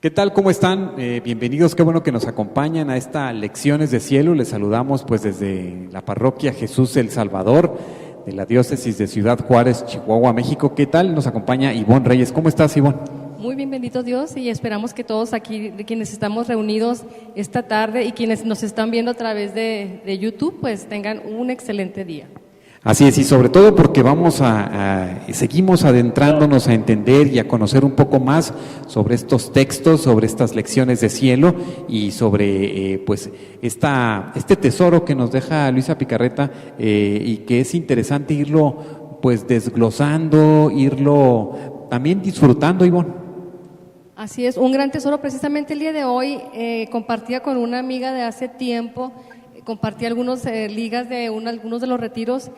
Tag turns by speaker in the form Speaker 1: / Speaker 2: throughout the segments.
Speaker 1: ¿Qué tal? ¿Cómo están? Bienvenidos, qué bueno que nos acompañan a esta Lecciones de Cielo. Les saludamos pues desde la parroquia Jesús el Salvador de la diócesis de Ciudad Juárez, Chihuahua, México. ¿Qué tal? Nos acompaña Ivonne Reyes. ¿Cómo estás, Ivonne?
Speaker 2: Muy bien, bendito Dios, y esperamos que todos aquí, de quienes estamos reunidos esta tarde y quienes nos están viendo a través de YouTube, pues tengan un excelente día.
Speaker 1: Así es, y sobre todo porque seguimos adentrándonos a entender y a conocer un poco más sobre estos textos, sobre estas lecciones de cielo y sobre pues este tesoro que nos deja Luisa Picarreta y que es interesante irlo pues desglosando, irlo también disfrutando, Ivonne.
Speaker 2: Así es, un gran tesoro. Precisamente el día de hoy compartía con una amiga de hace tiempo, compartí algunas ligas de algunos de los retiros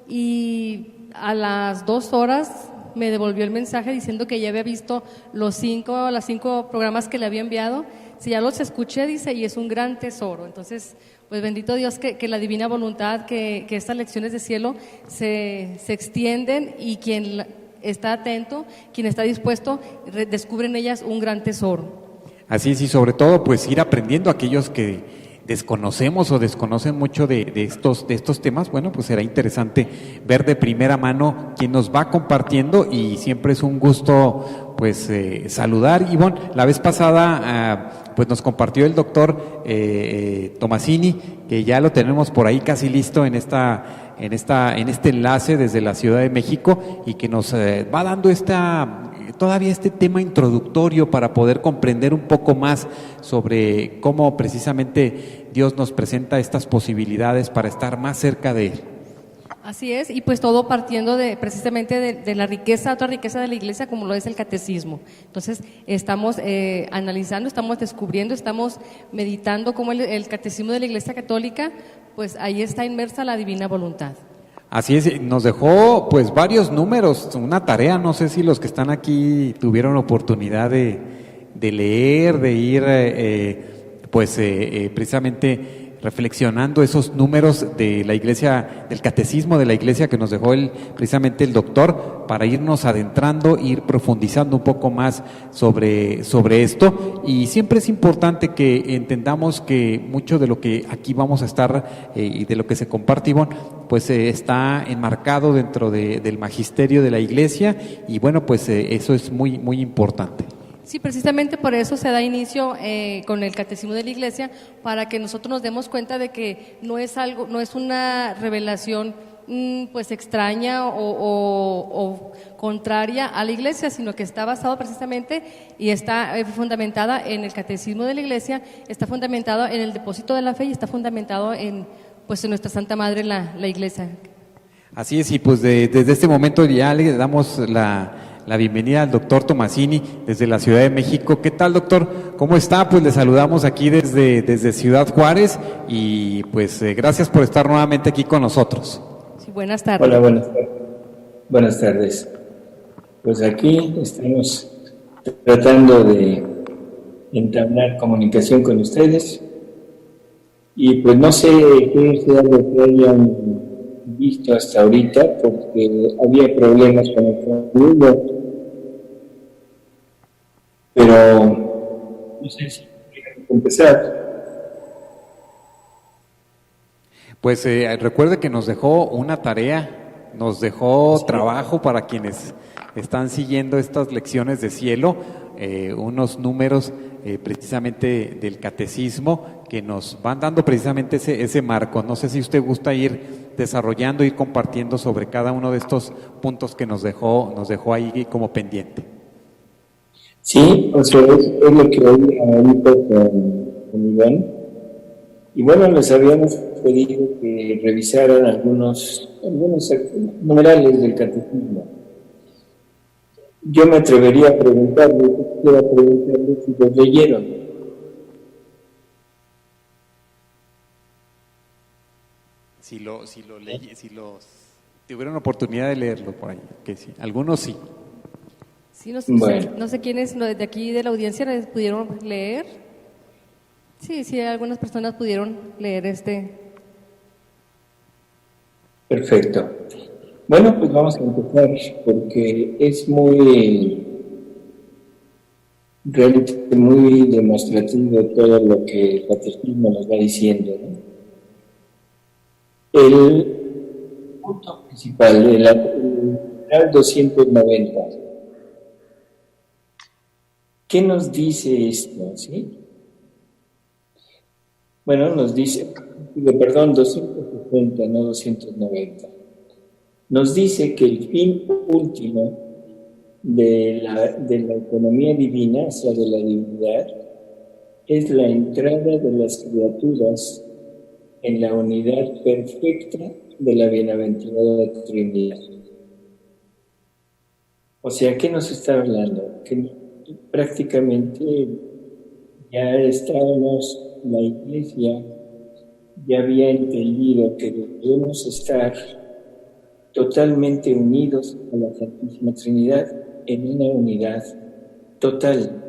Speaker 2: y a las 2 horas me devolvió el mensaje diciendo que ya había visto los 5 programas que le había enviado. Si ya los escuché, dice, y es un gran tesoro. Entonces, pues bendito Dios que la divina voluntad, que estas lecciones de cielo se extienden y quien está atento, quien está dispuesto, descubre en ellas un gran tesoro.
Speaker 1: Así es, y sobre todo pues ir aprendiendo aquellos que desconocemos o desconocen mucho de estos temas. Bueno, pues será interesante ver de primera mano quién nos va compartiendo y siempre es un gusto pues saludar. Ivonne, la vez pasada pues nos compartió el doctor Tomasini, que ya lo tenemos por ahí casi listo en este enlace desde la Ciudad de México y que nos va dando todavía este tema introductorio para poder comprender un poco más sobre cómo precisamente Dios nos presenta estas posibilidades para estar más cerca de Él.
Speaker 2: Así es, y pues todo partiendo precisamente de la riqueza, otra riqueza de la Iglesia, como lo es el catecismo. Entonces estamos analizando, estamos descubriendo, estamos meditando cómo el catecismo de la Iglesia Católica, pues ahí está inmersa la divina voluntad.
Speaker 1: Así es, nos dejó pues varios números, una tarea, no sé si los que están aquí tuvieron la oportunidad de leer, de ir precisamente reflexionando esos números de la Iglesia, del catecismo de la Iglesia que nos dejó precisamente el doctor, para irnos adentrando, ir profundizando un poco más sobre esto. Y siempre es importante que entendamos que mucho de lo que aquí vamos a estar y de lo que se comparte, Ivonne, pues está enmarcado dentro del magisterio de la Iglesia y bueno, pues eso es muy, muy importante.
Speaker 2: Sí, precisamente por eso se da inicio con el Catecismo de la Iglesia, para que nosotros nos demos cuenta de que no es una revelación pues extraña o contraria a la Iglesia, sino que está basado precisamente y está fundamentada en el Catecismo de la Iglesia, está fundamentada en el depósito de la fe y está fundamentado en nuestra Santa Madre, la Iglesia.
Speaker 1: Así es, y pues desde este momento ya le damos la bienvenida al doctor Tomasini desde la Ciudad de México. ¿Qué tal, doctor? ¿Cómo está? Pues le saludamos aquí desde Ciudad Juárez y pues gracias por estar nuevamente aquí con nosotros.
Speaker 2: Sí, buenas tardes.
Speaker 3: Hola, buenas tardes. Buenas tardes. Pues aquí estamos tratando de entablar comunicación con ustedes y pues no sé qué sea lo que hayan visto hasta ahorita, porque había problemas con el contenido, pero no sé si podríamos empezar.
Speaker 1: Pues recuerde que nos dejó una tarea, nos dejó trabajo para quienes están siguiendo estas lecciones de cielo, unos números precisamente del catecismo que nos van dando precisamente ese marco. No sé si usted gusta ir desarrollando, ir compartiendo sobre cada uno de estos puntos que nos dejó ahí como pendiente.
Speaker 3: Sí, o sea, es lo que hoy ahorita con Iván. Y bueno, les habíamos pedido que revisaran algunos numerales del catecismo. Yo me atrevería a preguntarle si los leyeron.
Speaker 1: Si tuvieron oportunidad de leerlo por ahí, que sí, algunos sí.
Speaker 2: Sí, no sé quiénes de aquí de la audiencia pudieron leer. Sí, algunas personas pudieron leer
Speaker 3: Perfecto. Bueno, pues vamos a empezar porque es muy realmente muy demostrativo todo lo que el catecismo nos va diciendo, ¿no? El punto principal, el 290. ¿Qué nos dice esto? ¿Sí? Bueno, nos dice, perdón, 260, no 290. Nos dice que el fin último de la economía divina, o sea, de la divinidad, es la entrada de las criaturas en la unidad perfecta de la bienaventurada Trinidad. O sea, ¿qué nos está hablando? Que prácticamente ya estábamos, la Iglesia ya había entendido que debemos estar totalmente unidos a la Santísima Trinidad en una unidad total.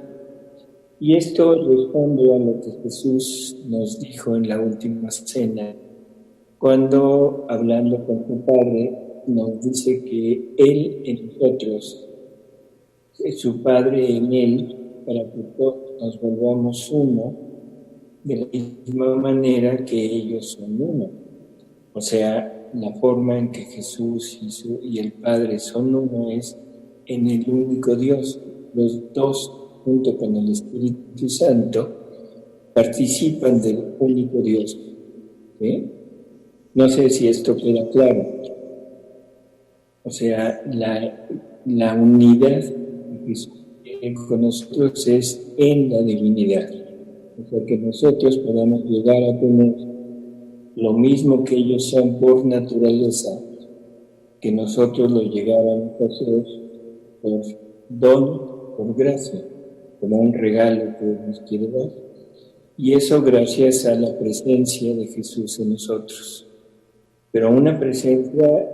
Speaker 3: Y esto responde a lo que Jesús nos dijo en la última cena, cuando, hablando con su Padre, nos dice que Él en nosotros, su Padre en Él, para que todos nos volvamos uno, de la misma manera que ellos son uno. O sea, la forma en que Jesús y el Padre son uno es en el único Dios. Los dos, junto con el Espíritu Santo, participan del único Dios. ¿Sí? No sé si esto queda claro. O sea, la unidad que Jesús tiene con nosotros es en la divinidad. O sea, que nosotros podamos llegar a tener lo mismo que ellos son por naturaleza, que nosotros lo llegáramos a hacer por don, por gracia, como un regalo que nos quiere dar. Y eso gracias a la presencia de Jesús en nosotros. Pero una presencia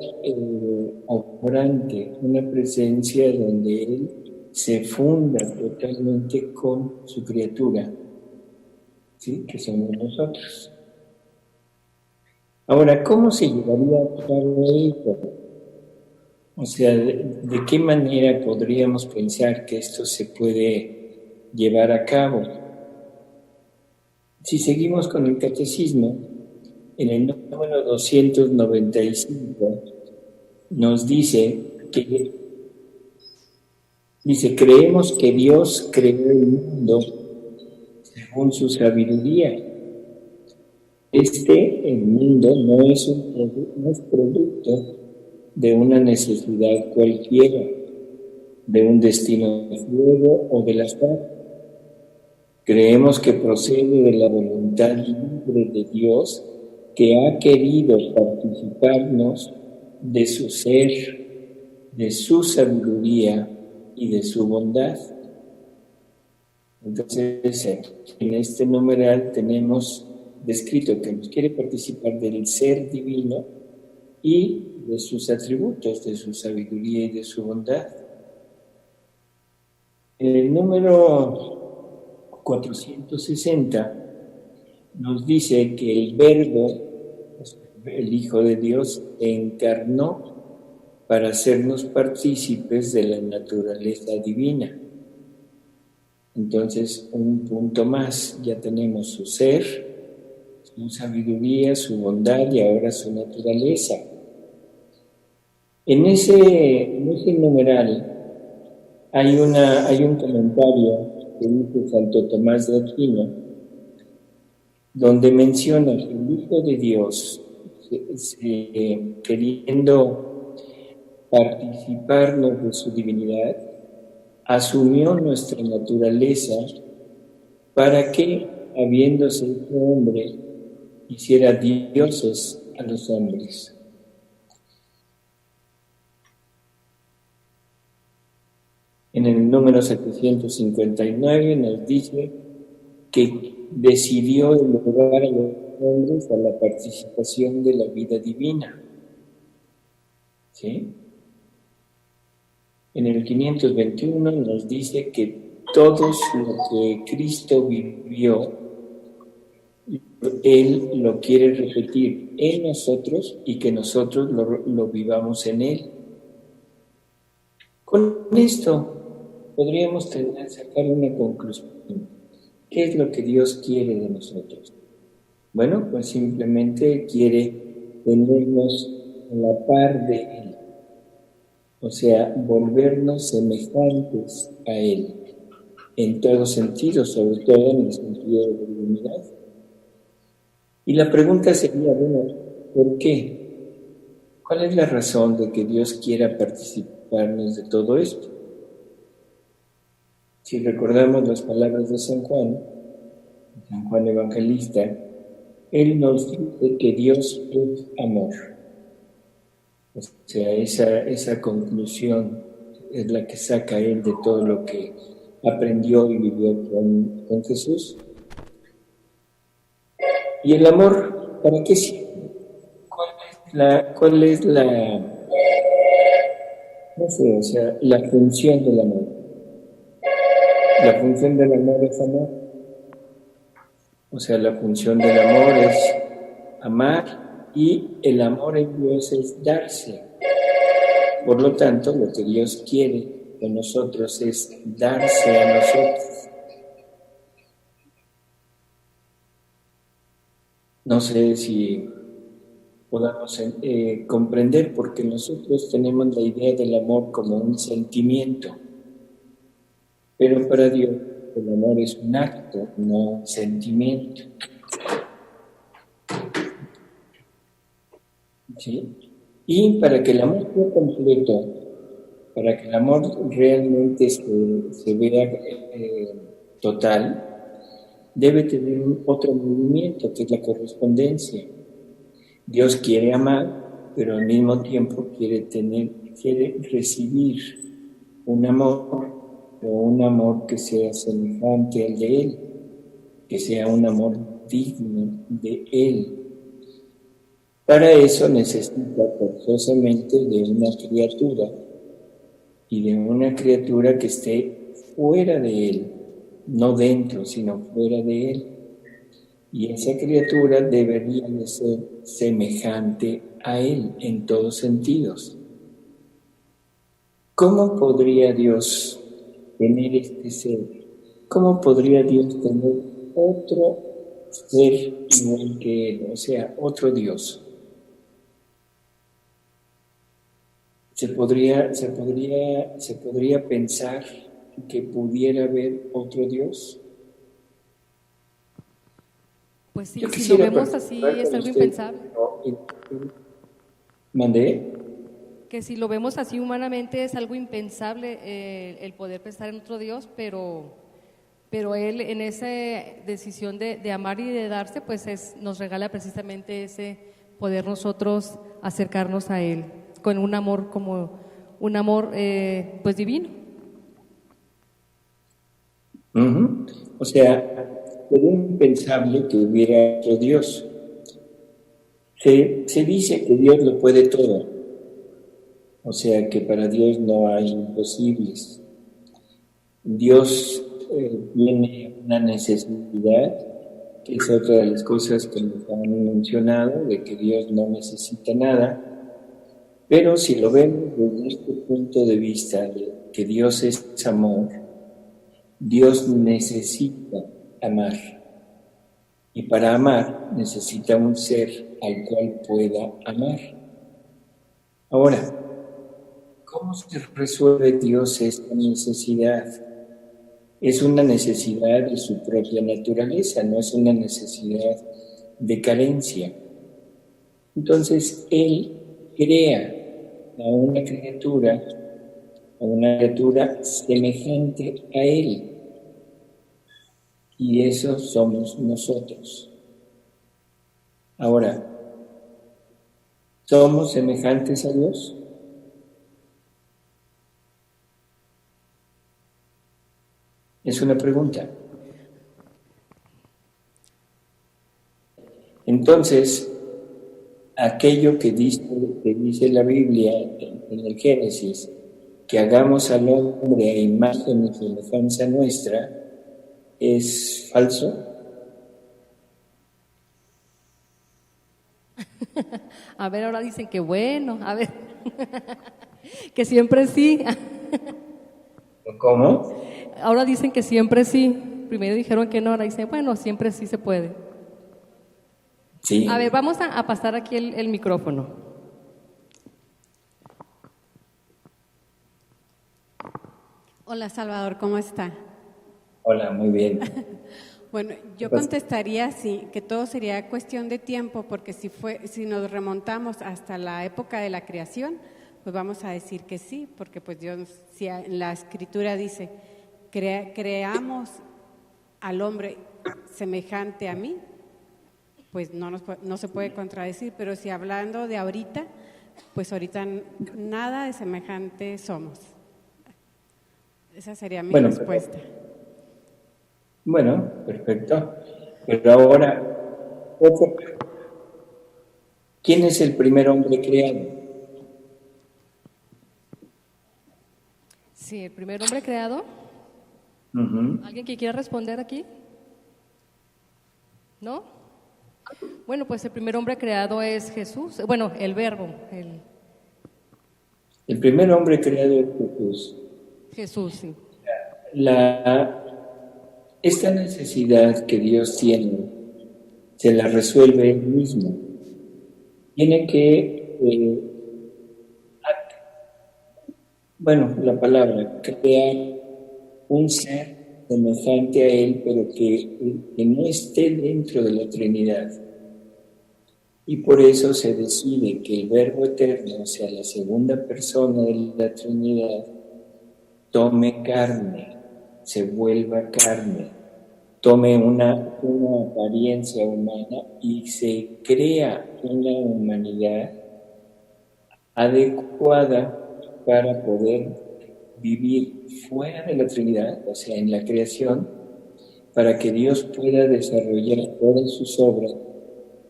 Speaker 3: obrante, una presencia donde Él se funda totalmente con su criatura, ¿sí? Que somos nosotros. Ahora, ¿cómo se llevaría a cabo esto? O sea, ¿de qué manera podríamos pensar que esto se puede llevar a cabo? Si seguimos con el catecismo, en el número 295 nos dice, creemos que Dios creó el mundo según su sabiduría. El mundo no es producto de una necesidad cualquiera, de un destino de fuego o del azar. Creemos que procede de la voluntad libre de Dios, que ha querido participarnos de su ser, de su sabiduría y de su bondad. Entonces, en este numeral tenemos descrito que nos quiere participar del ser divino y de sus atributos, de su sabiduría y de su bondad. En el número 460 nos dice que el Verbo, el Hijo de Dios, encarnó para hacernos partícipes de la naturaleza divina. Entonces, un punto más, ya tenemos su ser, su sabiduría, su bondad y ahora su naturaleza. En ese numeral hay un comentario que dice Santo Tomás de Aquino, donde menciona que el Hijo de Dios, queriendo participarnos de su divinidad, asumió nuestra naturaleza para que, habiéndose hecho hombre, hiciera dioses a los hombres. En el número 759 nos dice que decidió elevar a los hombres a la participación de la vida divina. ¿Sí? En el 521 nos dice que todo lo que Cristo vivió, Él lo quiere repetir en nosotros y que nosotros lo vivamos en Él. Con esto podríamos sacar una conclusión. ¿Qué es lo que Dios quiere de nosotros? Bueno, pues simplemente quiere tenernos a la par de Él, o sea, volvernos semejantes a Él, en todo sentido, sobre todo en el sentido de la divinidad. Y la pregunta sería, bueno, ¿por qué? ¿Cuál es la razón de que Dios quiera participarnos de todo esto? Si recordamos las palabras de San Juan Evangelista, él nos dice que Dios es amor. O sea, esa conclusión es la que saca él de todo lo que aprendió y vivió con Jesús. ¿Y el amor para qué sirve? ¿Cuál es no sé, o sea, la función del amor? La función del amor es amar. O sea, la función del amor es amar y el amor en Dios es darse. Por lo tanto, lo que Dios quiere de nosotros es darse a nosotros. No sé si podamos comprender, porque nosotros tenemos la idea del amor como un sentimiento, pero para Dios el amor es un acto, no un sentimiento. ¿Sí? Y para que el amor sea completo, para que el amor realmente se vea total, debe tener otro movimiento, que es la correspondencia. Dios quiere amar, pero al mismo tiempo quiere recibir un amor, o un amor que sea semejante al de Él, que sea un amor digno de Él. Para eso necesita forzosamente de una criatura, y de una criatura que esté fuera de Él, no dentro, sino fuera de Él. Y esa criatura debería de ser semejante a Él en todos sentidos. ¿Cómo podría Dios tener este ser? ¿Cómo podría Dios tener otro ser igual que Él? O sea, otro Dios. ¿Se podría pensar que pudiera haber otro Dios?
Speaker 2: Pues sí,
Speaker 3: Yo
Speaker 2: si lo
Speaker 3: quisiera
Speaker 2: vemos así
Speaker 3: participar
Speaker 2: es
Speaker 3: con
Speaker 2: algo
Speaker 3: usted,
Speaker 2: impensable.
Speaker 3: ¿Mandé?
Speaker 2: Que si lo vemos así humanamente es algo impensable el poder pensar en otro Dios, pero Él en esa decisión de amar y de darse, pues nos regala precisamente ese poder nosotros acercarnos a Él con un amor como un amor pues divino.
Speaker 3: Uh-huh. O sea, sería impensable que hubiera otro Dios. Se dice que Dios lo puede todo, o sea que para Dios no hay imposibles. Dios tiene una necesidad, que es otra de las cosas que nos han mencionado, de que Dios no necesita nada, pero si lo vemos desde este punto de vista de que Dios es amor, Dios necesita amar. Y para amar necesita un ser al cual pueda amar. Ahora, ¿cómo se resuelve Dios esta necesidad? Es una necesidad de su propia naturaleza, no es una necesidad de carencia. Entonces, Él crea a una criatura semejante a Él. Y eso somos nosotros. Ahora, ¿somos semejantes a Dios? Es una pregunta. Entonces, aquello que dice la Biblia en el Génesis, que hagamos al hombre a imagen y semejanza nuestra, ¿es falso?
Speaker 2: A ver, ahora dicen que bueno, a ver, que siempre sí.
Speaker 3: ¿Cómo?
Speaker 2: Ahora dicen que siempre sí. Primero dijeron que no, ahora dicen, bueno, siempre sí se puede.
Speaker 3: Sí.
Speaker 2: A ver, vamos a pasar aquí el micrófono.
Speaker 4: Hola Salvador, ¿cómo está?
Speaker 3: Hola, muy bien.
Speaker 4: Bueno, yo
Speaker 3: Pues-
Speaker 4: contestaría sí, que todo sería cuestión de tiempo, porque si nos remontamos hasta la época de la creación, pues vamos a decir que sí, porque pues Dios, si en la Escritura dice, creamos al hombre semejante a mí, pues no se puede contradecir, pero si hablando de ahorita, pues ahorita nada de semejante somos. Esa sería mi
Speaker 3: Bueno,
Speaker 4: respuesta.
Speaker 3: Bueno, perfecto. Pero ahora, ¿quién es el primer hombre creado?
Speaker 2: Sí, el primer hombre creado.
Speaker 3: Ujú.
Speaker 2: ¿Alguien que quiera responder aquí? ¿No? Bueno, pues el primer hombre creado es Jesús. Bueno, el verbo,
Speaker 3: El primer hombre creado es Jesús.
Speaker 2: Jesús, sí.
Speaker 3: Esta necesidad que Dios tiene, se la resuelve Él mismo. Tiene que, la palabra, crear un ser semejante a Él, pero que no esté dentro de la Trinidad. Y por eso se decide que el Verbo Eterno, o sea, la segunda persona de la Trinidad, tome carne, se vuelva carne, tome una apariencia humana y se crea una humanidad adecuada para poder vivir fuera de la Trinidad, o sea, en la creación, para que Dios pueda desarrollar todas sus obras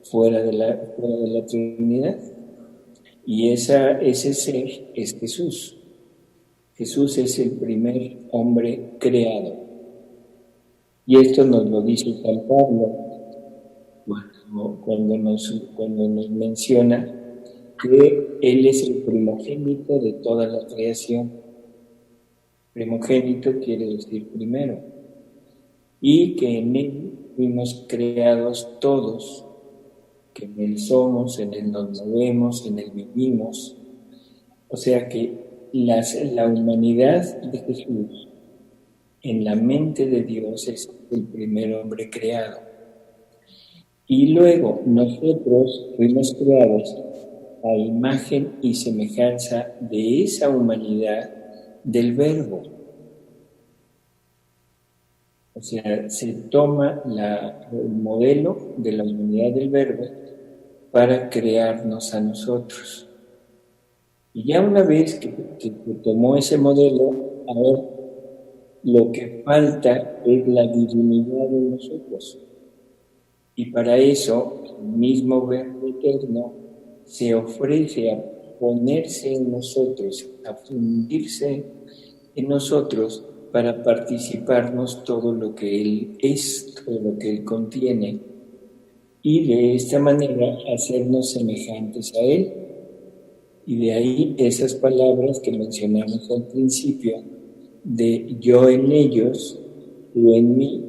Speaker 3: fuera de la Trinidad. Y ese ser es Jesús. Jesús es el primer hombre creado. Y esto nos lo dice San Pablo cuando nos menciona que Él es el primogénito de toda la creación. Primogénito quiere decir primero. Y que en Él fuimos creados todos, que en Él somos, en Él nos movemos, en Él vivimos. O sea que la humanidad de Jesús en la mente de Dios es el primer hombre creado. Y luego nosotros fuimos creados a imagen y semejanza de esa humanidad del Verbo. O sea, se toma el modelo de la humanidad del Verbo para crearnos a nosotros. Y ya una vez que tomó ese modelo, ahora lo que falta es la divinidad de nosotros. Y para eso, el mismo Verbo Eterno se ofrece a ponerse en nosotros, a fundirse en nosotros para participarnos todo lo que Él es, todo lo que Él contiene, y de esta manera hacernos semejantes a Él. Y de ahí esas palabras que mencionamos al principio, de yo en ellos, tú en mí,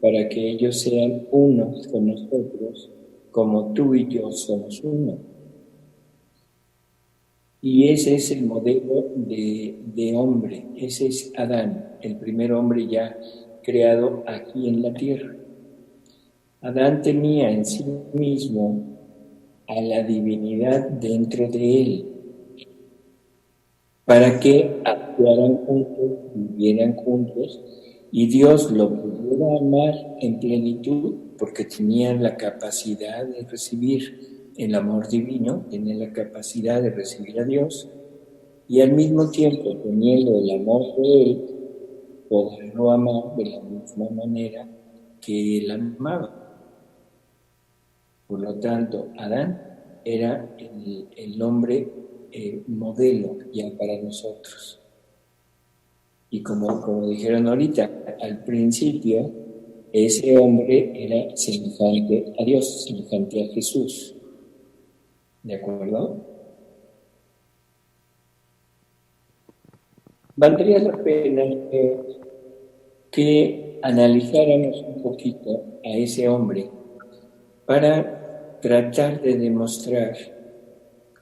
Speaker 3: para que ellos sean uno con nosotros, como tú y yo somos uno. Y ese es el modelo de hombre, ese es Adán, el primer hombre ya creado aquí en la tierra. Adán tenía en sí mismo a la divinidad dentro de él, para que actuaran juntos, vivieran juntos, y Dios lo pudiera amar en plenitud, porque tenía la capacidad de recibir el amor divino, tenía la capacidad de recibir a Dios, y al mismo tiempo, teniendo el amor de Él, poderlo amar de la misma manera que Él amaba. Por lo tanto, Adán era el hombre modelo ya para nosotros. Y como dijeron ahorita, al principio, ese hombre era semejante a Dios, semejante a Jesús. ¿De acuerdo? valdría la pena que analizáramos un poquito a ese hombre para tratar de demostrar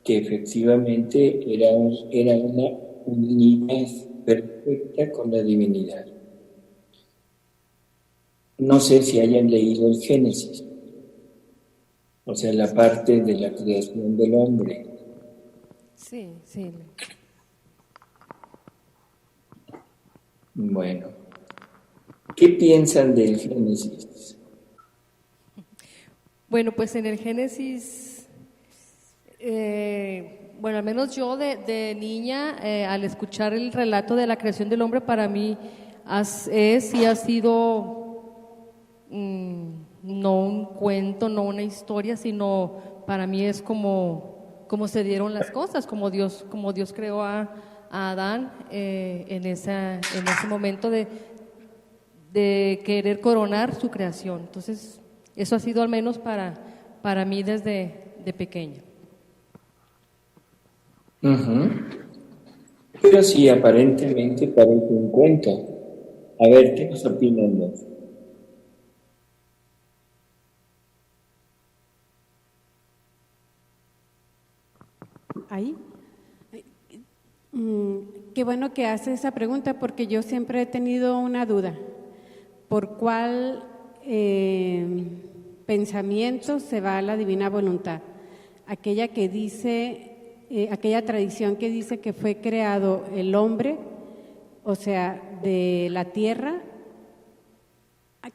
Speaker 3: que efectivamente era una unidad perfecta con la divinidad. No sé si hayan leído el Génesis, o sea, la parte de la creación del hombre.
Speaker 2: Sí, sí.
Speaker 3: Bueno, ¿qué piensan del Génesis?
Speaker 2: Bueno, pues en el Génesis, bueno, al menos yo de niña, al escuchar el relato de la creación del hombre, para mí es y ha sido no un cuento, no una historia, sino para mí es como se dieron las cosas, como Dios creó a Adán en ese momento de querer coronar su creación. Entonces, eso ha sido al menos para mí desde de pequeña.
Speaker 3: Pero sí, aparentemente parece un cuento. A ver, ¿qué nos opinan de eso?
Speaker 4: Ahí. Qué bueno que hace esa pregunta porque yo siempre he tenido una duda. ¿Por cuál pensamiento se va la divina voluntad? Aquella que dice, aquella tradición que dice que fue creado el hombre, o sea, de la tierra.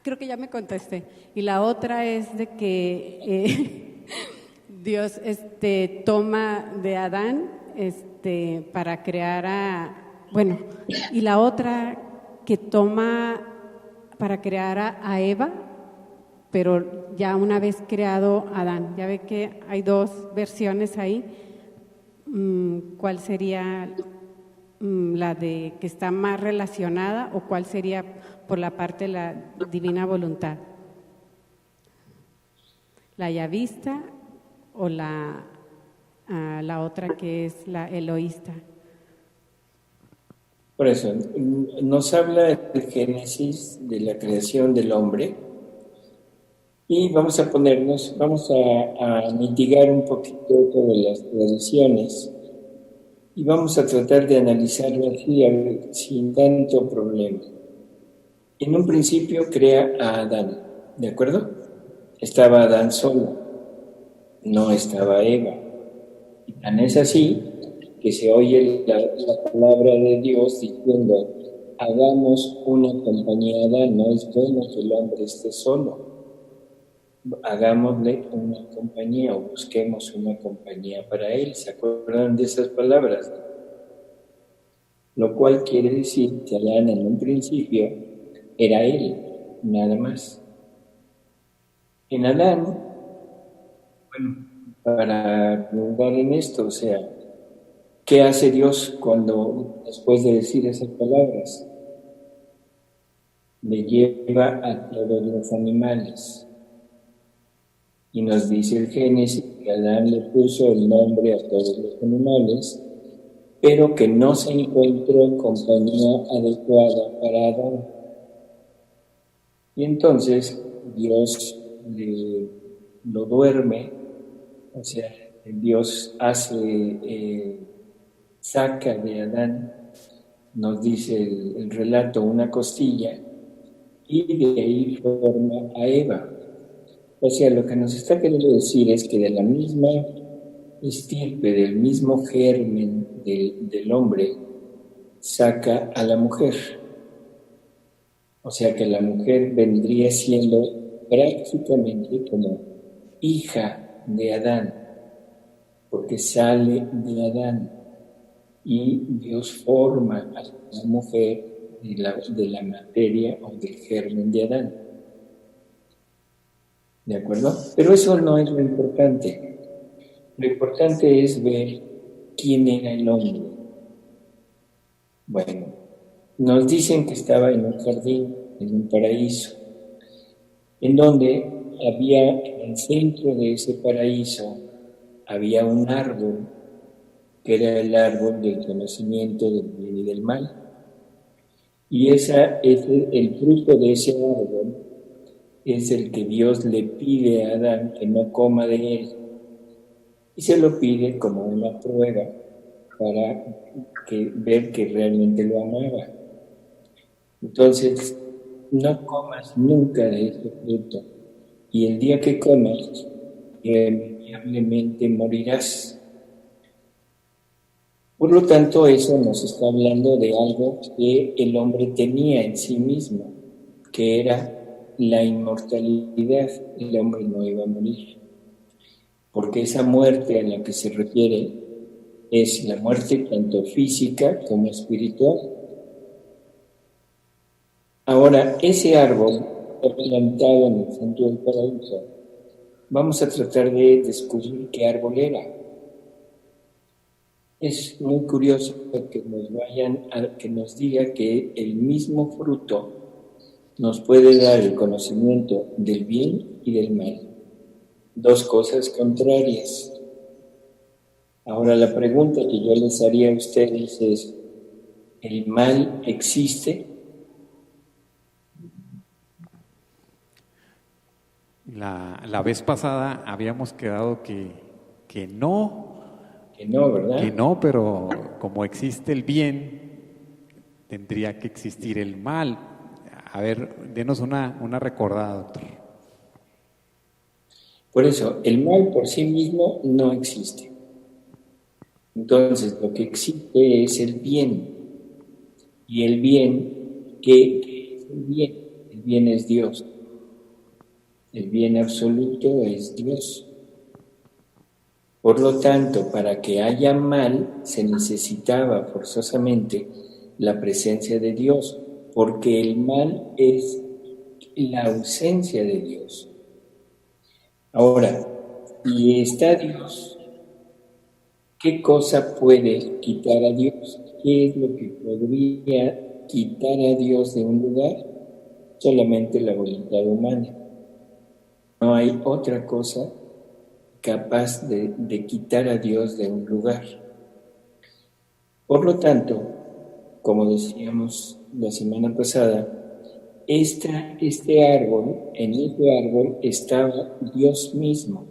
Speaker 4: Creo que ya me contesté. Y la otra es de que Dios toma de Adán para crear bueno, y la otra que toma para crear a Eva, pero ya una vez creado Adán. Ya ve que hay dos versiones ahí. ¿Cuál sería la de que está más relacionada o cuál sería por la parte de la divina voluntad? ¿La yavista o la otra que es la eloísta?
Speaker 3: Por eso, nos habla el Génesis de la creación del hombre y vamos a mitigar un poquito todas las tradiciones y vamos a tratar de analizarlo así sin tanto problema. En un principio crea a Adán, ¿de acuerdo? Estaba Adán solo, no estaba Eva. Y tan es así que se oye la palabra de Dios diciendo, hagamos una compañía a Adán, no es bueno que el hombre esté solo. Hagámosle una compañía o busquemos una compañía para él. ¿Se acuerdan de esas palabras? Lo cual quiere decir que Adán en un principio era él, nada más. En Adán, bueno, para preguntar en esto, o sea, ¿qué hace Dios después de decir esas palabras? Le lleva a todos los animales. Y nos dice el Génesis que Adán le puso el nombre a todos los animales, pero que no se encontró compañía adecuada para Adán. Y entonces Dios lo duerme, o sea, Dios saca de Adán, nos dice el relato, una costilla, y de ahí forma a Eva. O sea, lo que nos está queriendo decir es que de la misma estirpe, del mismo germen del hombre, saca a la mujer. O sea que la mujer vendría siendo prácticamente como hija de Adán, porque sale de Adán y Dios forma a la mujer de la materia o del germen de Adán. ¿De acuerdo? Pero eso no es lo importante. Lo importante es ver quién era el hombre. Bueno, nos dicen que estaba en un jardín, en un paraíso, en donde en el centro de ese paraíso, había un árbol, que era el árbol del conocimiento del bien y del mal. Y el fruto de ese árbol es el que Dios le pide a Adán que no coma de él. Y se lo pide como una prueba para ver que realmente lo amaba. Entonces, no comas nunca de ese fruto. Y el día que comas, irremediablemente morirás. Por lo tanto, eso nos está hablando de algo que el hombre tenía en sí mismo, que era la inmortalidad. El hombre no iba a morir. Porque esa muerte a la que se refiere es la muerte tanto física como espiritual. Ahora, ese árbol plantado en el centro del paraíso, vamos a tratar de descubrir qué árbol era. Es muy curioso que nos diga que el mismo fruto nos puede dar el conocimiento del bien y del mal. Dos cosas contrarias. Ahora la pregunta que yo les haría a ustedes es, ¿el mal existe?
Speaker 1: La vez pasada habíamos quedado que no,
Speaker 3: Que no, ¿verdad?
Speaker 1: que no, pero como existe el bien, tendría que existir el mal. A ver, denos una recordada, doctor.
Speaker 3: Por eso, el mal por sí mismo no existe. Entonces, lo que existe es el bien. Y el bien, ¿qué es el bien? El bien es Dios. El bien absoluto es Dios. Por lo tanto, para que haya mal, se necesitaba forzosamente la presencia de Dios, porque el mal es la ausencia de Dios. Ahora, si está Dios, ¿qué cosa puede quitar a Dios? ¿Qué es lo que podría quitar a Dios de un lugar? Solamente la voluntad humana. No hay otra cosa capaz de quitar a Dios de un lugar. Por lo tanto, como decíamos la semana pasada, en ese árbol estaba Dios mismo,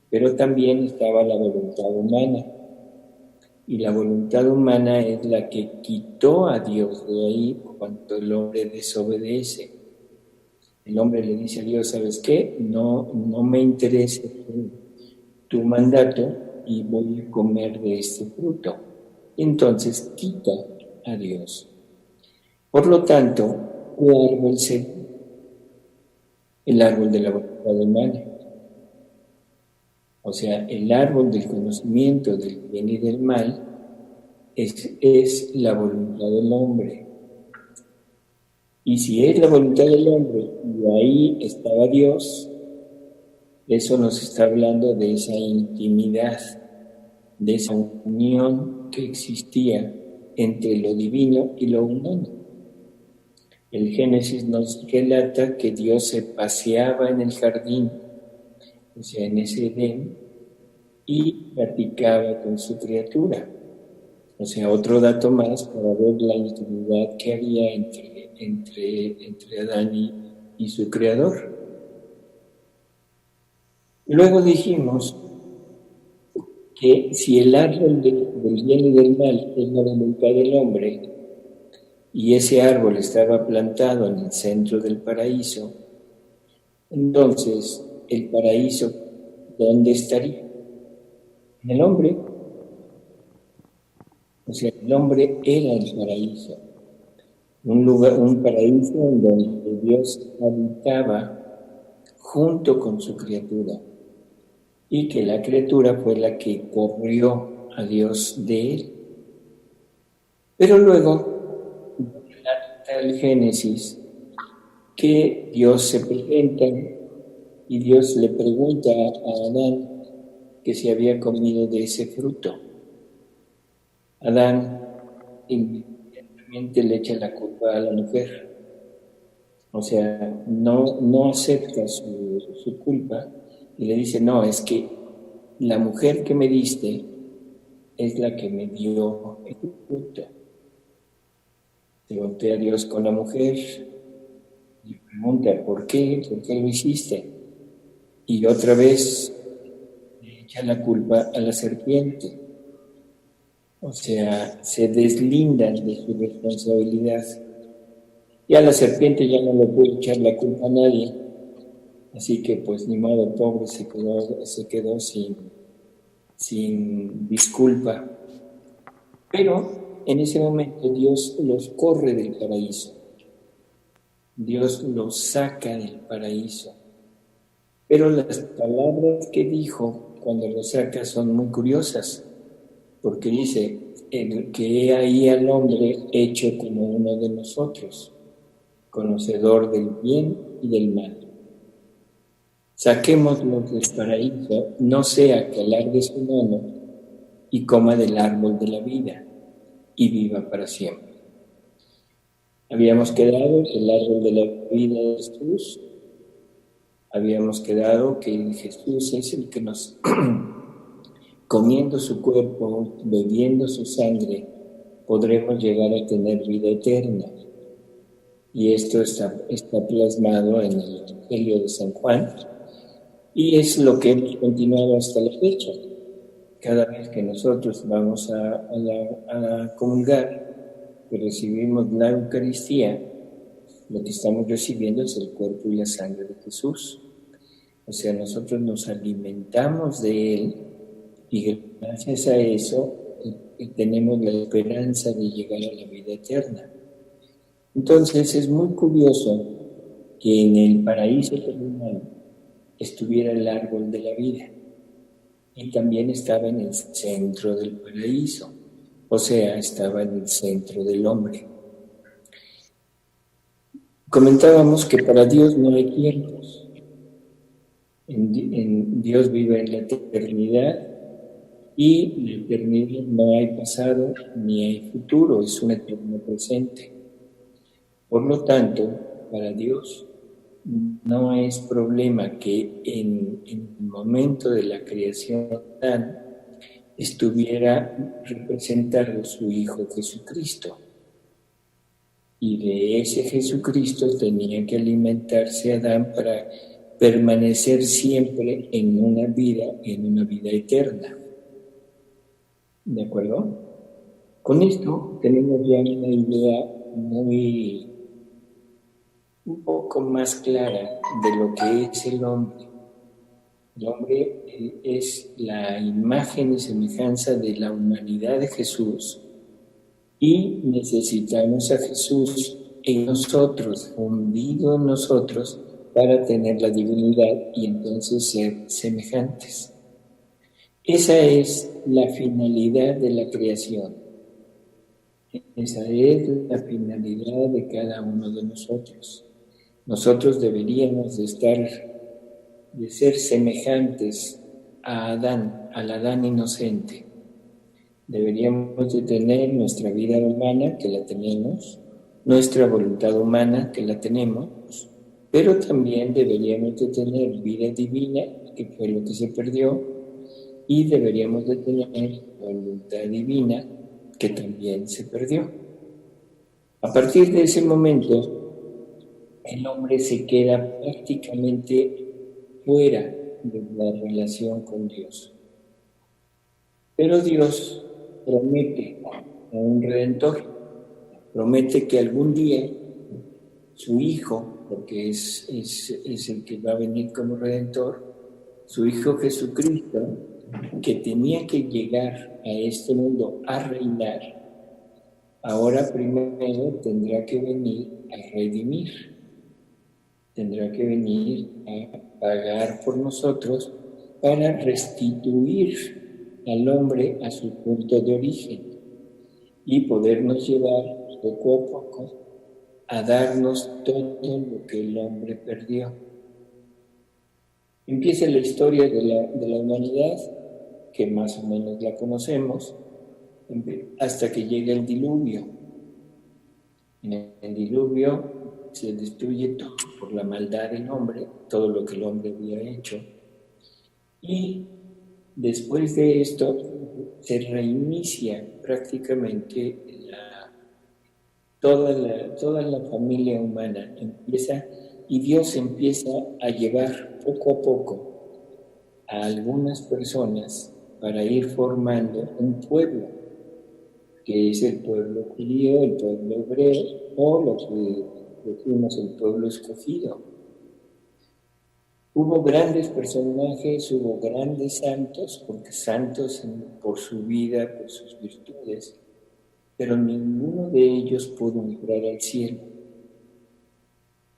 Speaker 3: pero también estaba la voluntad humana. Y la voluntad humana es la que quitó a Dios de ahí cuando el hombre desobedece. El hombre le dice a Dios, ¿sabes qué? No me interesa tu mandato y voy a comer de este fruto. Entonces quita a Dios. Por lo tanto, ¿qué árbol sería? El árbol de la voluntad humana. O sea, el árbol del conocimiento del bien y del mal es la voluntad del hombre. Y si es la voluntad del hombre y ahí estaba Dios, eso nos está hablando de esa intimidad, de esa unión que existía entre lo divino y lo humano. El Génesis nos relata que Dios se paseaba en el jardín, o sea, en ese Edén, y platicaba con su criatura. O sea, otro dato más para ver la intimidad que había entre Adán y su creador. Luego dijimos que si el árbol del bien y del mal es la voluntad del hombre, y ese árbol estaba plantado en el centro del paraíso, entonces el paraíso, ¿dónde estaría? En el hombre. O sea, el hombre era el paraíso, un paraíso en donde Dios habitaba junto con su criatura, y que la criatura fue la que corrió a Dios de él. Pero luego, relata el Génesis que Dios se presenta y Dios le pregunta a Adán que si había comido de ese fruto. Adán inmediatamente le echa la culpa a la mujer. O sea, no acepta su culpa y le dice, no, es que la mujer que me diste es la que me dio el fruto. Se voltea Dios con la mujer y pregunta, ¿por qué? ¿Por qué lo hiciste? Y otra vez le echa la culpa a la serpiente. O sea, se deslindan de su responsabilidad. Y a la serpiente ya no le puede echar la culpa a nadie. Así que pues ni modo, pobre, se quedó sin disculpa. Pero en ese momento Dios los corre del paraíso. Dios los saca del paraíso. Pero las palabras que dijo cuando los saca son muy curiosas, porque dice, que he ahí al hombre hecho como uno de nosotros, conocedor del bien y del mal. Saquémoslos del paraíso, no sea que alargue su mano y coma del árbol de la vida y viva para siempre. Habíamos quedado que el árbol de la vida es Jesús. Habíamos quedado que Jesús es el que nos, comiendo su cuerpo, bebiendo su sangre, podremos llegar a tener vida eterna. Y esto está plasmado en el Evangelio de San Juan, y es lo que hemos continuado hasta la fecha. Cada vez que nosotros vamos a comulgar, que recibimos la Eucaristía, lo que estamos recibiendo es el cuerpo y la sangre de Jesús. O sea, nosotros nos alimentamos de Él y gracias a eso tenemos la esperanza de llegar a la vida eterna. Entonces es muy curioso que en el paraíso terrenal estuviera el árbol de la vida y también estaba en el centro del paraíso, o sea, estaba en el centro del hombre. Comentábamos que para Dios no hay tiempos. Dios vive en la eternidad y en la eternidad no hay pasado ni hay futuro, es un eterno presente. Por lo tanto, para Dios no es problema que en el momento de la creación estuviera representado su Hijo Jesucristo. Y de ese Jesucristo tenía que alimentarse Adán para permanecer siempre en una vida eterna. ¿De acuerdo? Con esto tenemos ya una idea un poco más clara de lo que es el hombre. El hombre es la imagen y semejanza de la humanidad de Jesús y necesitamos a Jesús en nosotros, fundido en nosotros, para tener la divinidad y entonces ser semejantes. Esa es la finalidad de la creación. Esa es la finalidad de cada uno de nosotros. Nosotros deberíamos de ser semejantes a Adán, al Adán inocente. Deberíamos de tener nuestra vida humana, que la tenemos, nuestra voluntad humana, que la tenemos, pero también deberíamos de tener vida divina, que fue lo que se perdió, y deberíamos de tener voluntad divina, que también se perdió. A partir de ese momento, el hombre se queda prácticamente fuera de la relación con Dios. Pero Dios promete a un Redentor, promete que algún día su Hijo, porque es el que va a venir como Redentor, su Hijo Jesucristo, que tenía que llegar a este mundo a reinar, ahora primero tendrá que venir a redimir, tendrá que venir a pagar por nosotros para restituir al hombre a su punto de origen y podernos llevar poco a poco a darnos todo lo que el hombre perdió. Empieza la historia de la humanidad, que más o menos la conocemos, hasta que llega el diluvio. En el diluvio se destruye todo por la maldad del hombre, todo lo que el hombre había hecho. Y después de esto se reinicia prácticamente toda la familia humana empieza, y Dios empieza a llevar poco a poco a algunas personas para ir formando un pueblo, que es el pueblo judío, el pueblo hebreo, o lo que decimos el pueblo escogido. Hubo grandes personajes, hubo grandes santos, porque santos por su vida, por sus virtudes, pero ninguno de ellos pudo entrar al cielo.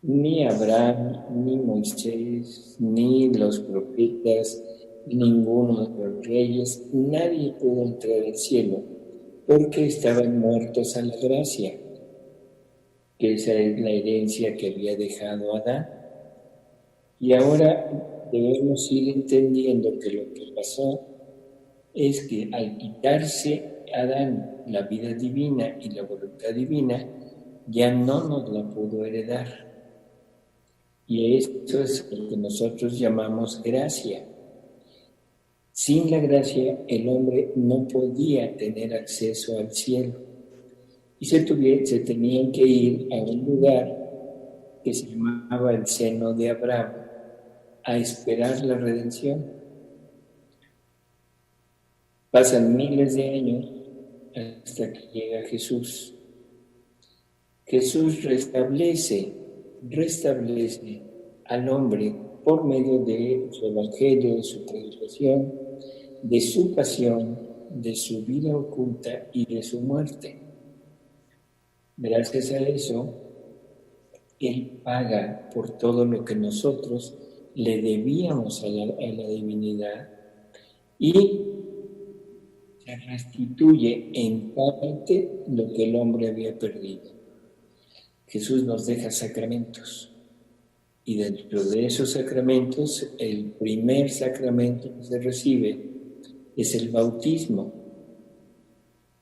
Speaker 3: Ni Abraham, ni Moisés, ni los profetas, ninguno de los reyes, nadie pudo entrar al cielo, porque estaban muertos a la gracia, que esa es la herencia que había dejado Adán. Y ahora debemos ir entendiendo que lo que pasó es que al quitarse Adán la vida divina y la voluntad divina, ya no nos la pudo heredar. Y esto es lo que nosotros llamamos gracia. Sin la gracia, el hombre no podía tener acceso al cielo. Y se tenían que ir a un lugar que se llamaba el seno de Abraham a esperar la redención. Pasan miles de años hasta que llega Jesús. Jesús restablece al hombre por medio de su evangelio, de su predicación, de su pasión, de su vida oculta y de su muerte. Gracias a eso, Él paga por todo lo que nosotros le debíamos a la divinidad y se restituye en parte lo que el hombre había perdido. Jesús nos deja sacramentos y dentro de esos sacramentos, el primer sacramento que se recibe es el bautismo.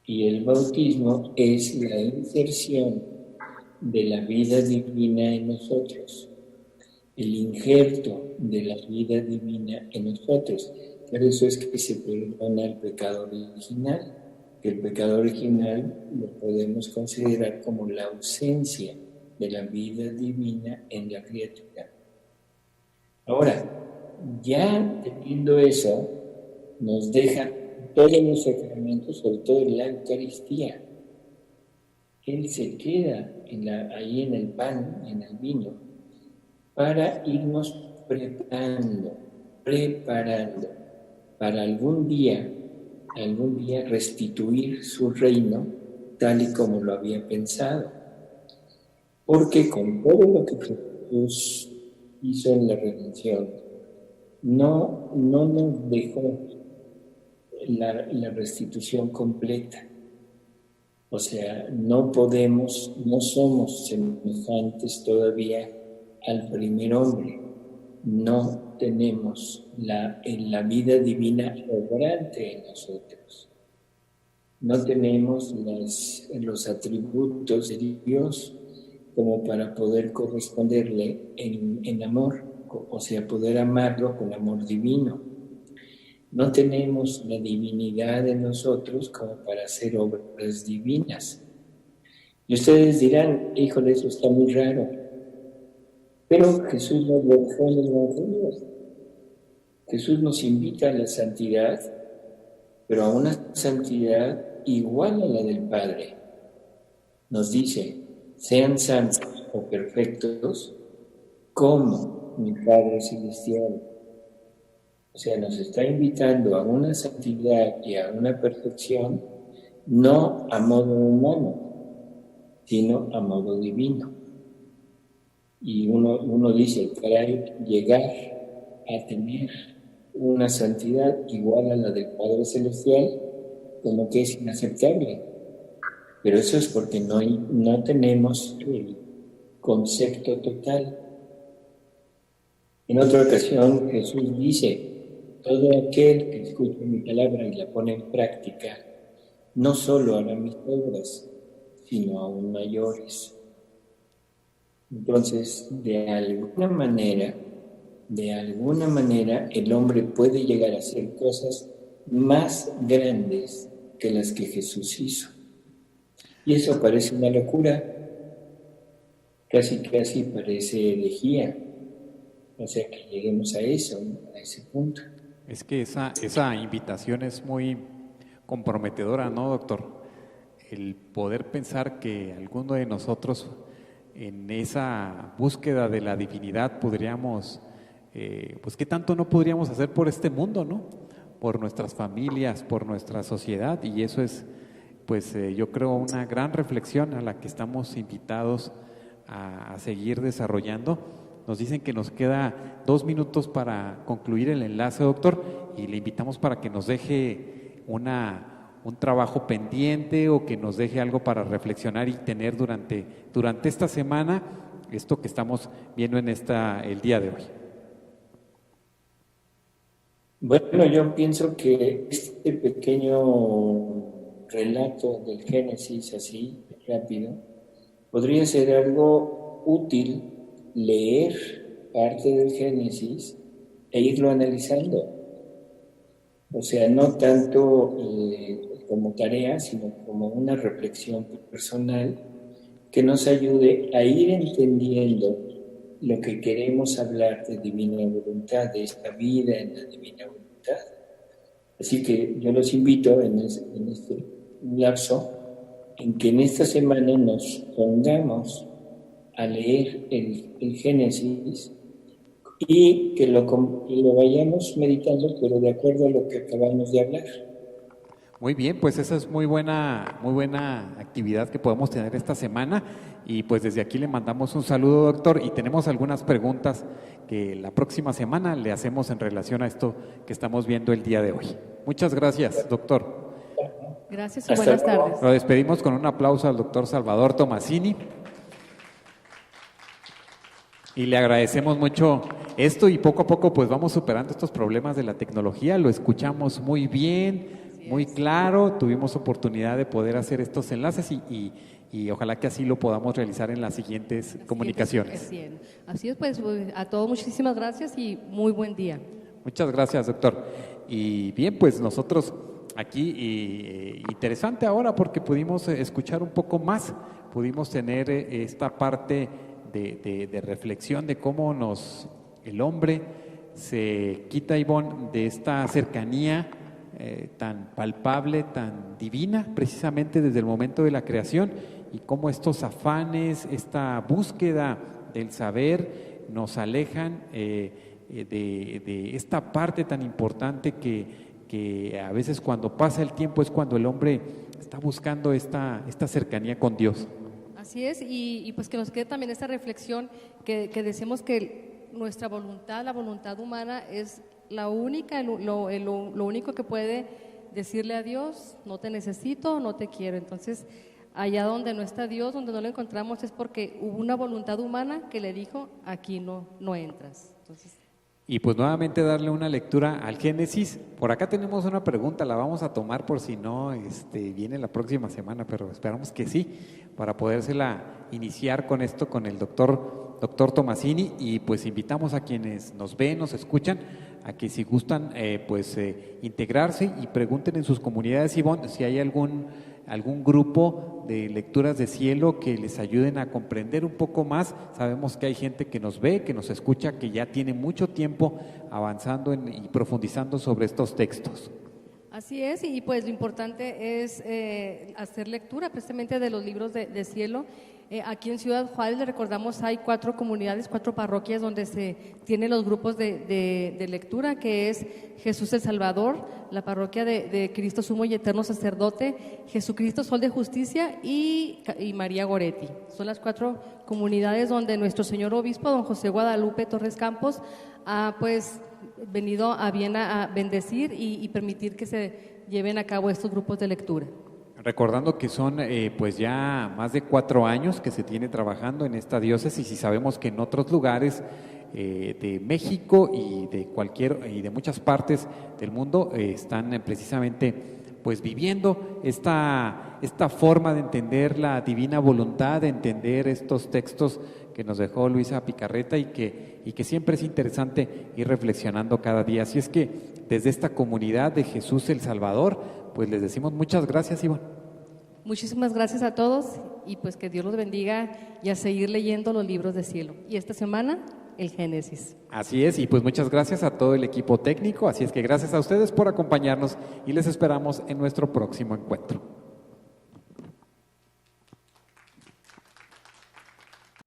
Speaker 3: Y el bautismo es la inserción de la vida divina en nosotros, el injerto de la vida divina en nosotros. Por eso es que se perdona el pecado original, que el pecado original lo podemos considerar como la ausencia de la vida divina en la criatura. Ahora, ya teniendo eso, nos deja todos los sacramentos, sobre todo la Eucaristía. Él se queda ahí en el pan, en el vino, para irnos preparando para algún día restituir su reino tal y como lo había pensado. Porque con todo lo que Jesús hizo en la redención, no nos dejó la restitución completa. O sea, no somos semejantes todavía al primer hombre. No tenemos la vida divina obrante en nosotros. No tenemos los atributos de Dios como para poder corresponderle en amor, o sea, poder amarlo con amor divino. No tenemos la divinidad en nosotros como para hacer obras divinas. Y ustedes dirán, híjole, eso está muy raro. Pero Jesús nos lo dejó en el Evangelio. Jesús nos invita a la santidad, pero a una santidad igual a la del Padre. Nos dice, sean santos o perfectos como mi Padre Celestial. O sea, nos está invitando a una santidad y a una perfección, no a modo humano, sino a modo divino. Y uno dice, caray, llegar a tener una santidad igual a la del Padre Celestial, como que es inaceptable. Pero eso es porque no tenemos el concepto total. En otra ocasión Jesús dice, todo aquel que escucha mi palabra y la pone en práctica, no solo hará mis obras, sino aún mayores. Entonces, de alguna manera, el hombre puede llegar a hacer cosas más grandes que las que Jesús hizo. Y eso parece una locura, casi parece herejía. O sea, que lleguemos a eso, ¿no? A ese punto.
Speaker 1: Es que esa invitación es muy comprometedora, ¿no, doctor? El poder pensar que alguno de nosotros en esa búsqueda de la divinidad podríamos, pues qué tanto no podríamos hacer por este mundo, ¿no? Por nuestras familias, por nuestra sociedad, y eso es, pues yo creo, una gran reflexión a la que estamos invitados a seguir desarrollando. Nos dicen que nos queda 2 minutos para concluir el enlace, doctor, y le invitamos para que nos deje un trabajo pendiente o que nos deje algo para reflexionar y tener durante esta semana esto que estamos viendo en el día de hoy.
Speaker 3: Bueno, yo pienso que este pequeño relato del Génesis, así rápido, podría ser algo útil leer parte del Génesis e irlo analizando. O sea, no tanto como tarea, sino como una reflexión personal que nos ayude a ir entendiendo lo que queremos hablar de divina voluntad, de esta vida en la divina voluntad. Así que yo los invito en este lapso en que en esta semana nos pongamos a leer el Génesis y que lo vayamos meditando, pero de acuerdo a lo que acabamos de hablar.
Speaker 1: Muy bien, pues esa es muy buena actividad que podemos tener esta semana, y pues desde aquí le mandamos un saludo, doctor, y tenemos algunas preguntas que la próxima semana le hacemos en relación a esto que estamos viendo el día de hoy. Muchas gracias, doctor.
Speaker 2: Gracias y buenas tardes.
Speaker 1: Lo despedimos con un aplauso al doctor Salvador Tomasini. Y le agradecemos mucho esto, y poco a poco pues vamos superando estos problemas de la tecnología. Lo escuchamos muy bien, muy claro. Tuvimos oportunidad de poder hacer estos enlaces y ojalá que así lo podamos realizar en las siguientes comunicaciones.
Speaker 2: Así es, pues a todos muchísimas gracias y muy buen día.
Speaker 1: Muchas gracias, doctor. Y bien, pues nosotros aquí, interesante ahora porque pudimos escuchar un poco más, pudimos tener esta parte de reflexión de cómo el hombre se quita, Ivonne, de esta cercanía tan palpable, tan divina, precisamente desde el momento de la creación, y cómo estos afanes, esta búsqueda del saber nos alejan de esta parte tan importante que a veces cuando pasa el tiempo es cuando el hombre está buscando esta cercanía con Dios.
Speaker 2: Así es, y pues que nos quede también esta reflexión que decimos que nuestra voluntad, la voluntad humana es la única, lo único que puede decirle a Dios: no te necesito, no te quiero. Entonces, allá donde no está Dios, donde no lo encontramos, es porque hubo una voluntad humana que le dijo: aquí no entras. Entonces,
Speaker 1: y pues nuevamente darle una lectura al Génesis. Por acá tenemos una pregunta, la vamos a tomar por si no viene la próxima semana, pero esperamos que sí, para podérsela iniciar con esto con el doctor Tomasini. Y pues invitamos a quienes nos ven, nos escuchan, a que si gustan integrarse y pregunten en sus comunidades, Ivonne, si hay algún grupo de lecturas de cielo que les ayuden a comprender un poco más. Sabemos que hay gente que nos ve, que nos escucha, que ya tiene mucho tiempo avanzando y profundizando sobre estos textos.
Speaker 2: así es, y pues lo importante es hacer lectura precisamente de los libros de cielo. Aquí en Ciudad Juárez, le recordamos, hay 4 comunidades, 4 parroquias donde se tienen los grupos de lectura, que es Jesús el Salvador, la parroquia de Cristo Sumo y Eterno Sacerdote, Jesucristo Sol de Justicia y María Goretti. Son las 4 comunidades donde nuestro señor obispo, don José Guadalupe Torres Campos, ha pues venido a bien a bendecir y permitir que se lleven a cabo estos grupos de lectura.
Speaker 1: Recordando que son pues ya más de 4 años que se tiene trabajando en esta diócesis, y sabemos que en otros lugares de México y de muchas partes del mundo están precisamente pues viviendo esta forma de entender la divina voluntad, de entender estos textos que nos dejó Luisa Picarreta, y que siempre es interesante ir reflexionando cada día. Así es que desde esta comunidad de Jesús el Salvador, pues les decimos muchas gracias, Iván.
Speaker 2: Muchísimas gracias a todos y pues que Dios los bendiga y a seguir leyendo los libros del cielo. Y esta semana, el Génesis.
Speaker 1: Así es, y pues muchas gracias a todo el equipo técnico, así es que gracias a ustedes por acompañarnos y les esperamos en nuestro próximo encuentro.